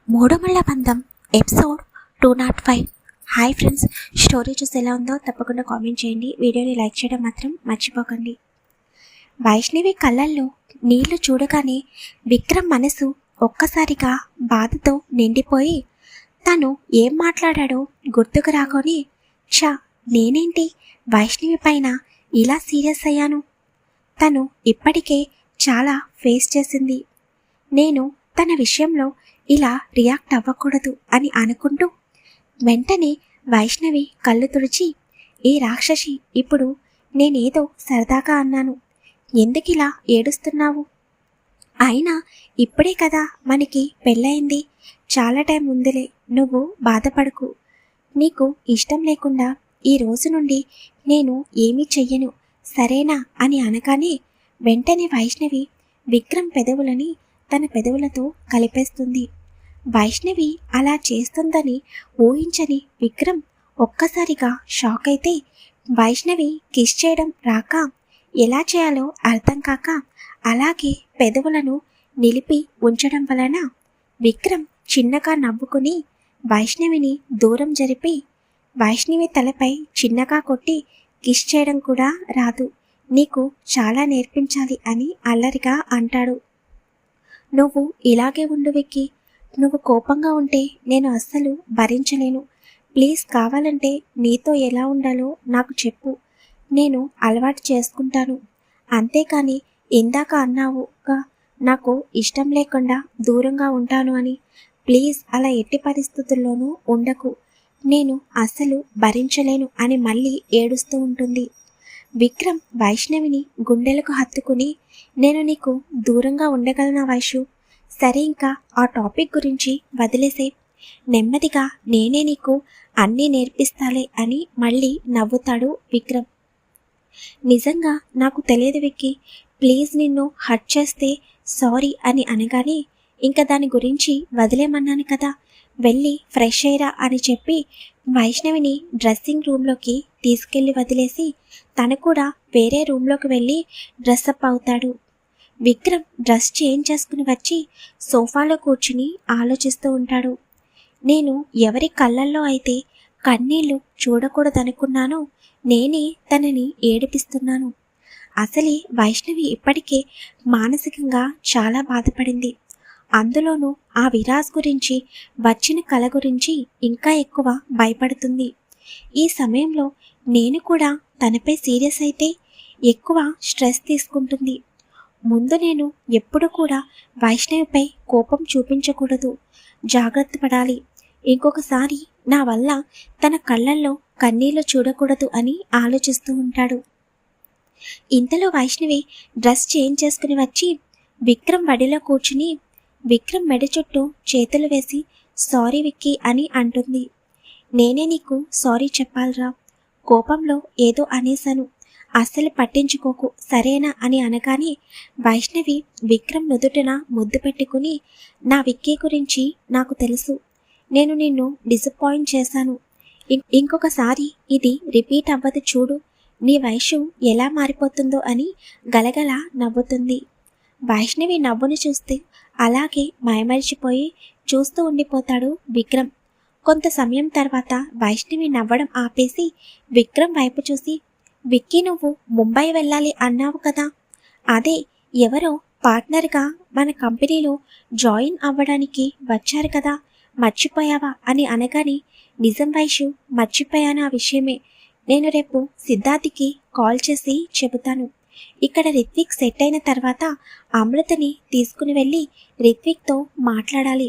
మూడుముళ్ళ బంధం episode 205. Hi friends, story చూసి ఎలా ఉందో తప్పకుండా కామెంట్ చేయండి. వీడియోని లైక్ చేయడం మాత్రం మర్చిపోకండి. వైష్ణవి కళ్ళల్లో నీళ్లు చూడగానే విక్రమ్ మనసు ఒక్కసారిగా బాధతో నిండిపోయి తను ఏం మాట్లాడాడో గుర్తుకు రాకొని నేనేంటి వైష్ణవి పైన ఇలా సీరియస్ అయ్యాను. తను ఇప్పటికే చాలా ఫేస్ చేసింది. నేను తన విషయంలో ఇలా రియాక్ట్ అవ్వకూడదు అని అనుకుంటూ వెంటనే వైష్ణవి కళ్ళు తుడిచి, ఏ రాక్షసి, ఇప్పుడు నేనేదో సరదాగా అన్నాను, ఎందుకిలా ఏడుస్తున్నావు? అయినా ఇప్పుడే కదా మనకి పెళ్ళయింది, చాలా టైం ఉందిలే, నువ్వు బాధపడకు. నీకు ఇష్టం లేకుండా ఈ రోజు నుండి నేను ఏమీ చెయ్యను, సరేనా అని అనగానే వెంటనే వైష్ణవి విక్రమ్ పెదవులని తన పెదవులతో కలిపేస్తుంది. వైష్ణవి అలా చేస్తుందని ఊహించని విక్రమ్ ఒక్కసారిగా షాక్ అయితే వైష్ణవి కిస్ చేయడం రాక ఎలా చేయాలో అర్థం కాక అలాగే పెదవులను నిలిపి ఉంచడం వలన విక్రమ్ చిన్నగా నవ్వుకుని వైష్ణవిని దూరం జరిపి వైష్ణవి తలపై చిన్నగా కొట్టి కిస్ చేయడం కూడా రాదు, నీకు చాలా నేర్పించాలి అని అల్లరిగా అంటాడు. నువ్వు ఇలాగే ఉండు విక్కీ, నువ్వు కోపంగా ఉంటే నేను అస్సలు భరించలేను. ప్లీజ్, కావాలంటే నీతో ఎలా ఉండాలో నాకు చెప్పు, నేను అలవాటు చేసుకుంటాను. అంతేకాని ఇందాక అన్నావుగా నాకు ఇష్టం లేకుండా దూరంగా ఉంటాను అని, ప్లీజ్ అలా ఎట్టి పరిస్థితుల్లోనూ ఉండకు, నేను అస్సలు భరించలేను అని మళ్ళీ ఏడుస్తూ ఉంటుంది. విక్రమ్ వైష్ణవిని గుండెలకు హత్తుకుని, నేను నీకు దూరంగా ఉండగలనా వైషు? సరే, ఇంకా ఆ టాపిక్ గురించి వదిలేసే, నెమ్మదిగా నేనే నీకు అన్నీ నేర్పిస్తాలే అని మళ్ళీ నవ్వుతాడు విక్రమ్. నిజంగా నాకు తెలియదు విక్కీ, ప్లీజ్, నిన్ను హర్ట్ చేస్తే సారీ అని అనగానే ఇంకా దాని గురించి వదిలేమన్నాను కదా, వెళ్ళి ఫ్రెష్ అయ్యరా అని చెప్పి వైష్ణవిని డ్రెస్సింగ్ రూమ్లోకి తీసుకెళ్లి వదిలేసి తను కూడా వేరే రూమ్లోకి వెళ్ళి డ్రెస్అప్ అవుతాడు. విక్రమ్ డ్రెస్ చేంజ్ చేసుకుని వచ్చి సోఫాలో కూర్చుని ఆలోచిస్తూ ఉంటాడు. నేను ఎవరి కళ్ళల్లో అయితే కన్నీళ్లు చూడకూడదనుకున్నానో నేనే తనని ఏడిపిస్తున్నాను. అసలే వైష్ణవి ఇప్పటికే మానసికంగా చాలా బాధపడింది. అందులోనూ ఆ విరాజ్ గురించి వచ్చిన కల గురించి ఇంకా ఎక్కువ భయపడుతుంది. ఈ సమయంలో నేను కూడా తనపై సీరియస్ అయితే ఎక్కువ స్ట్రెస్ తీసుకుంటుంది. ముందు నేను ఎప్పుడు కూడా వైష్ణవిపై కోపం చూపించకూడదు, జాగ్రత్త పడాలి. ఇంకొకసారి నా వల్ల తన కళ్ళల్లో కన్నీళ్లు చూడకూడదు అని ఆలోచిస్తూ ఉంటాడు. ఇంతలో వైష్ణవి డ్రెస్ చేంజ్ చేసుకుని వచ్చి విక్రమ్ వడిలో కూర్చుని విక్రమ్ మెడ చుట్టూ చేతులు వేసి సారీ విక్కీ అని అంటుంది. నేనే నీకు సారీ చెప్పాలరా, కోపంలో ఏదో అనేశాను, అస్సలు పట్టించుకోకు, సరేనా అని అనగానే వైష్ణవి విక్రమ్ నుదుటిన ముద్దు పెట్టుకుని, నా విక్కీ గురించి నాకు తెలుసు, నేను నిన్ను డిసప్పాయింట్ చేశాను, ఇంకొకసారి ఇది రిపీట్ అవ్వదు చూడు, నీ వయసు ఎలా మారిపోతుందో అని గలగల నవ్వుతుంది. వైష్ణవి నవ్వును చూస్తే అలాగే మైమరిచిపోయి చూస్తూ ఉండిపోతాడు విక్రమ్. కొంత సమయం తర్వాత వైష్ణవి నవ్వడం ఆపేసి విక్రమ్ వైపు చూసి, విక్కీ, నువ్వు ముంబై వెళ్ళాలి అన్నావు కదా, అదే ఎవరో పార్ట్నర్గా మన కంపెనీలో జాయిన్ అవ్వడానికి వచ్చారు కదా, మర్చిపోయావా అని అనగానే, నిజం వైషు, మర్చిపోయాను ఆ విషయమే, నేను రేపు సిద్ధార్థికి కాల్ చేసి చెబుతాను. ఇక్కడ రిత్విక్ సెట్ అయిన తర్వాత అమృతని తీసుకుని వెళ్ళి రిత్విక్తో మాట్లాడాలి,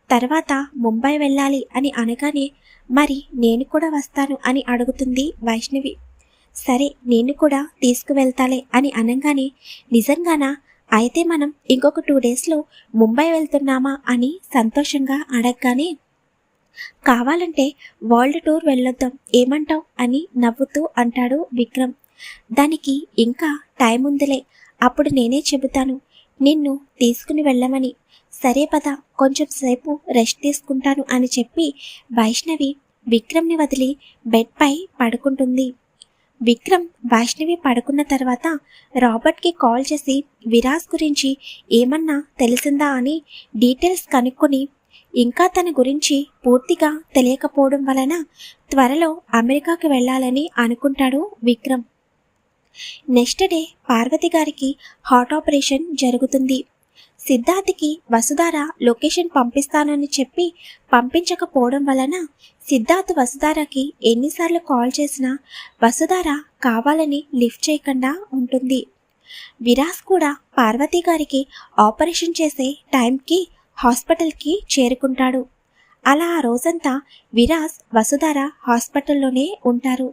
తర్వాత ముంబై వెళ్ళాలి అని అనగానే, మరి నేను కూడా వస్తాను అని అడుగుతుంది వైష్ణవి. సరే, నేను కూడా తీసుకువెళ్తాలే అని అనగానే, నిజంగానా? అయితే మనం ఇంకొక 2 డేస్లో ముంబై వెళ్తున్నామా అని సంతోషంగా అడగగానే, కావాలంటే వరల్డ్ టూర్ వెళ్ళొద్దాం, ఏమంటావ్ అని నవ్వుతూ అంటాడు విక్రమ్. దానికి ఇంకా టైం ఉందిలే, అప్పుడు నేనే చెబుతాను నిన్ను తీసుకుని వెళ్ళమని. సరే పద, కొంచెం సేపు రెస్ట్ తీసుకుంటాను అని చెప్పి వైష్ణవి విక్రమ్ని వదిలి బెడ్పై పడుకుంటుంది. విక్రమ్ వైష్ణవి పడుకున్న తర్వాత రాబర్ట్కి కాల్ చేసి విరాజ్ గురించి ఏమన్నా తెలిసిందా అని డీటెయిల్స్ కనుక్కొని ఇంకా తన గురించి పూర్తిగా తెలియకపోవడం వలన త్వరలో అమెరికాకి వెళ్ళాలని అనుకుంటాడు విక్రమ్. నెక్స్ట్ డే పార్వతి గారికి హార్ట్ ఆపరేషన్ జరుగుతుంది. సిద్ధార్థ్కి వసుధార లొకేషన్ పంపిస్తానని చెప్పి పంపించకపోవడం వలన సిద్ధార్థ్ వసుధారకి ఎన్నిసార్లు కాల్ చేసినా వసుధార కావాలని లిఫ్ట్ చేయకుండా ఉంటుంది. విరాస్ కూడా పార్వతి గారికి ఆపరేషన్ చేసే టైంకి హాస్పిటల్కి చేరుకుంటాడు. అలా ఆ రోజంతా విరాస్ వసుధార హాస్పిటల్లోనే ఉంటారు.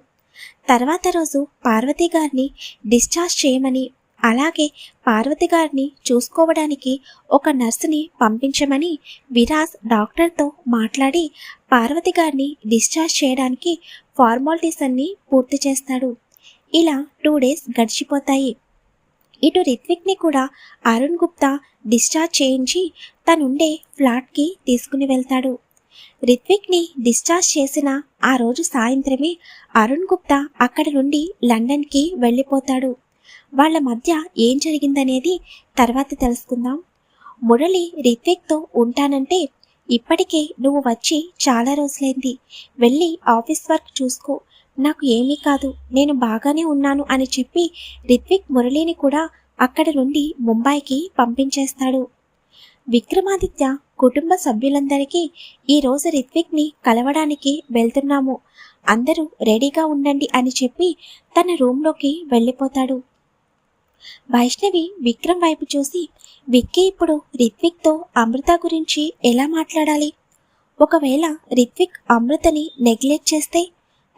తర్వాత రోజు పార్వతి గారిని డిశ్చార్జ్ చేయమని, అలాగే పార్వతి గారిని చూసుకోవడానికి ఒక నర్సుని పంపించమని విరాస్ డాక్టర్తో మాట్లాడి పార్వతి గారిని డిశ్చార్జ్ చేయడానికి ఫార్మాలిటీస్ అన్ని పూర్తి చేస్తాడు. ఇలా 2 డేస్ గడిచిపోతాయి. ఇటు రిత్విక్ని కూడా అరుణ్ గుప్తా డిశ్చార్జ్ చేయించి తనుండే ఫ్లాట్కి తీసుకుని వెళ్తాడు. రిత్విక్ని డిశ్చార్జ్ చేసిన ఆ రోజు సాయంత్రమే అరుణ్ గుప్తా అక్కడి నుండి లండన్కి వెళ్ళిపోతాడు. వాళ్ళ మధ్య ఏం జరిగిందనేది తర్వాత తెలుసుకుందాం. మురళి రిత్విక్తో ఉంటానంటే, ఇప్పటికే నువ్వు వచ్చి చాలా రోజులైంది, వెళ్ళి ఆఫీస్ వర్క్ చూసుకో, నాకు ఏమీ కాదు, నేను బాగానే ఉన్నాను అని చెప్పి రిత్విక్ మురళిని కూడా అక్కడి నుండి ముంబైకి పంపించేస్తాడు. విక్రమాదిత్య కుటుంబ సభ్యులందరికీ ఈరోజు రిత్విక్ని కలవడానికి వెళ్తున్నాము, అందరూ రెడీగా ఉండండి అని చెప్పి తన రూమ్లోకి వెళ్ళిపోతాడు. వైష్ణవి విక్రమ్ వైపు చూసి, విక్కీ ఇప్పుడు రిత్విక్తో అమృత గురించి ఎలా మాట్లాడాలి? ఒకవేళ రిత్విక్ అమృతని నెగ్లెక్ట్ చేస్తే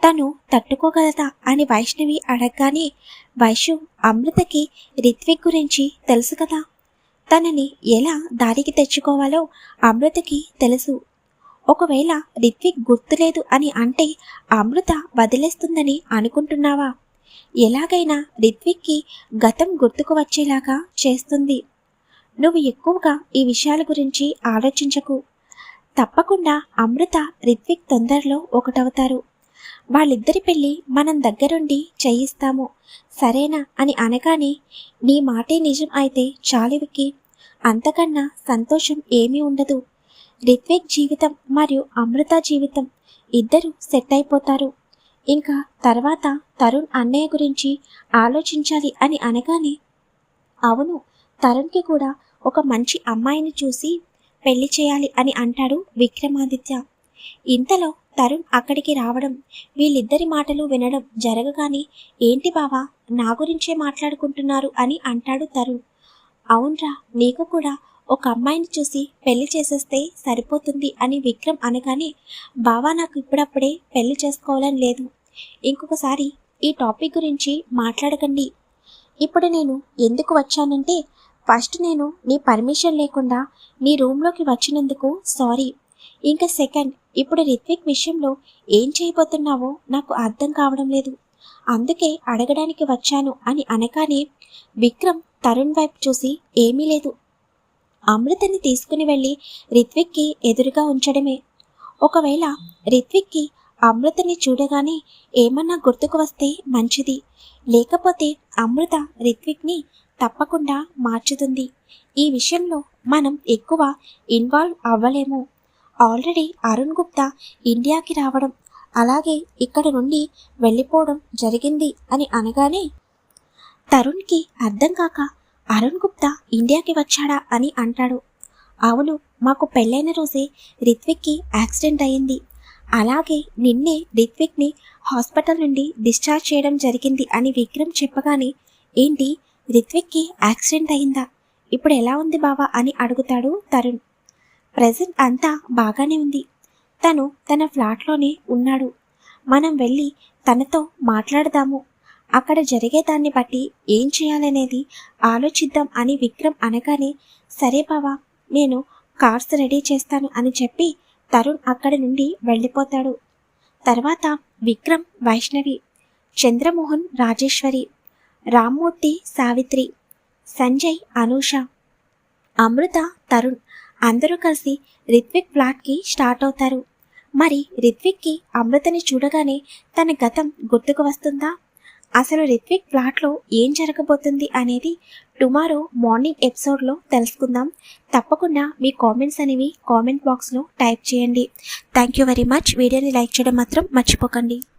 తను తట్టుకోగలదా అని వైష్ణవి అడగగానే, వైషు అమృతకి రిత్విక్ గురించి తెలుసు కదా, తనని ఎలా దారికి తెచ్చుకోవాలో అమృతకి తెలుసు. ఒకవేళ రిత్విక్ గుర్తులేదు అని అంటే అమృత వదిలేస్తుందని అనుకుంటున్నావా? ఎలాగైనా రిత్విక్కి గతం గుర్తుకు వచ్చేలాగా చేస్తుంది. నువ్వు ఎక్కువగా ఈ విషయాల గురించి ఆలోచించకు. తప్పకుండా అమృత రిత్విక్ తొందరలో ఒకటవుతారు. వాళ్ళిద్దరి పెళ్ళి మనం దగ్గరుండి చేయిస్తాము, సరేనా అని అనగానే, నీ మాటే నిజం అయితే చాలు విక్కీ, అంతకన్నా సంతోషం ఏమీ ఉండదు. రిత్విక్ జీవితం మరియు అమృత జీవితం ఇద్దరు సెట్ అయిపోతారు. ఇంకా తర్వాత తరుణ్ అన్నయ్య గురించి ఆలోచించాలి అని అనగానే, అవును, తరుణ్కి కూడా ఒక మంచి అమ్మాయిని చూసి పెళ్లి చేయాలి అని అంటాడు విక్రమాదిత్య. ఇంతలో తరుణ్ అక్కడికి రావడం, వీళ్ళిద్దరి మాటలు వినడం జరగగానే, ఏంటి బావా నా గురించే మాట్లాడుకుంటున్నారు అని అంటాడు తరుణ్. అవునరా, నీకు కూడా ఒక అమ్మాయిని చూసి పెళ్లి చేసేస్తే సరిపోతుంది అని విక్రమ్ అనగానే, బావా నాకు ఇప్పుడప్పుడే పెళ్లి చేసుకోవాలని లేదు, ఇంకొకసారి ఈ టాపిక్ గురించి మాట్లాడకండి. ఇప్పుడు నేను ఎందుకు వచ్చానంటే, ఫస్ట్ నేను నీ పర్మిషన్ లేకుండా నీ రూమ్లోకి వచ్చినందుకు సారీ. ఇంకా సెకండ్, ఇప్పుడు రిత్విక్ విషయంలో ఏం చేయబోతున్నావో నాకు అర్థం కావడం లేదు, అందుకే అడగడానికి వచ్చాను అని అనగానే విక్రమ్ తరుణ్ వైపు చూసి, ఏమీ లేదు, అమృతని తీసుకుని వెళ్ళి రిత్విక్కి ఎదురుగా ఉంచడమే. ఒకవేళ రిత్విక్కి అమృతని చూడగానే ఏమన్నా గుర్తుకు వస్తే మంచిది, లేకపోతే అమృత రిత్విక్ని తప్పకుండా మార్చుతుంది. ఈ విషయంలో మనం ఎక్కువ ఇన్వాల్వ్ అవ్వలేము. ఆల్రెడీ అరుణ్ గుప్తా ఇండియాకి రావడం, అలాగే ఇక్కడ నుండి వెళ్ళిపోవడం జరిగింది అని అనగానే తరుణ్కి అర్థం కాక, అరుణ్ గుప్తా ఇండియాకి వచ్చాడా అని అంటాడు. అవును, మాకు పెళ్ళైన రోజే రిత్విక్కి యాక్సిడెంట్ అయింది, అలాగే నిన్నే రిత్విక్ని హాస్పిటల్ నుండి డిశ్చార్జ్ చేయడం జరిగింది అని విక్రమ్ చెప్పగానే, ఏంటి రిత్విక్కి యాక్సిడెంట్ అయిందా, ఇప్పుడు ఎలా ఉంది బావా అని అడుగుతాడు తరుణ్. ప్రెజెంట్ అంతా బాగానే ఉంది, తను తన ఫ్లాట్లోనే ఉన్నాడు, మనం వెళ్ళి తనతో మాట్లాడదాము, అక్కడ జరిగేదాన్ని బట్టి ఏం చేయాలనేది ఆలోచిద్దాం అని విక్రమ్ అనగానే, సరే బావా, నేను కార్స్ రెడీ చేస్తాను అని చెప్పి తరుణ్ అక్కడి నుండి వెళ్ళిపోతాడు. తర్వాత విక్రమ్, వైష్ణవి, చంద్రమోహన్, రాజేశ్వరి, రామ్మూర్తి, సావిత్రి, సంజయ్, అనూష, అమృత, తరుణ్ అందరూ కలిసి రిత్విక్ ఫ్లాట్కి స్టార్ట్ అవుతారు. మరి రిత్విక్కి అమృతని చూడగానే తన గతం గుర్తుకు వస్తుందా? అసలు రిత్విక్ ప్లాట్లో ఏం జరగబోతుంది అనేది టుమారో మార్నింగ్ ఎపిసోడ్లో తెలుసుకుందాం. తప్పకుండా మీ కామెంట్స్ అనేవి కామెంట్ బాక్స్లో టైప్ చేయండి. Thank you very much. వీడియోని లైక్ చేయడం మాత్రం మర్చిపోకండి.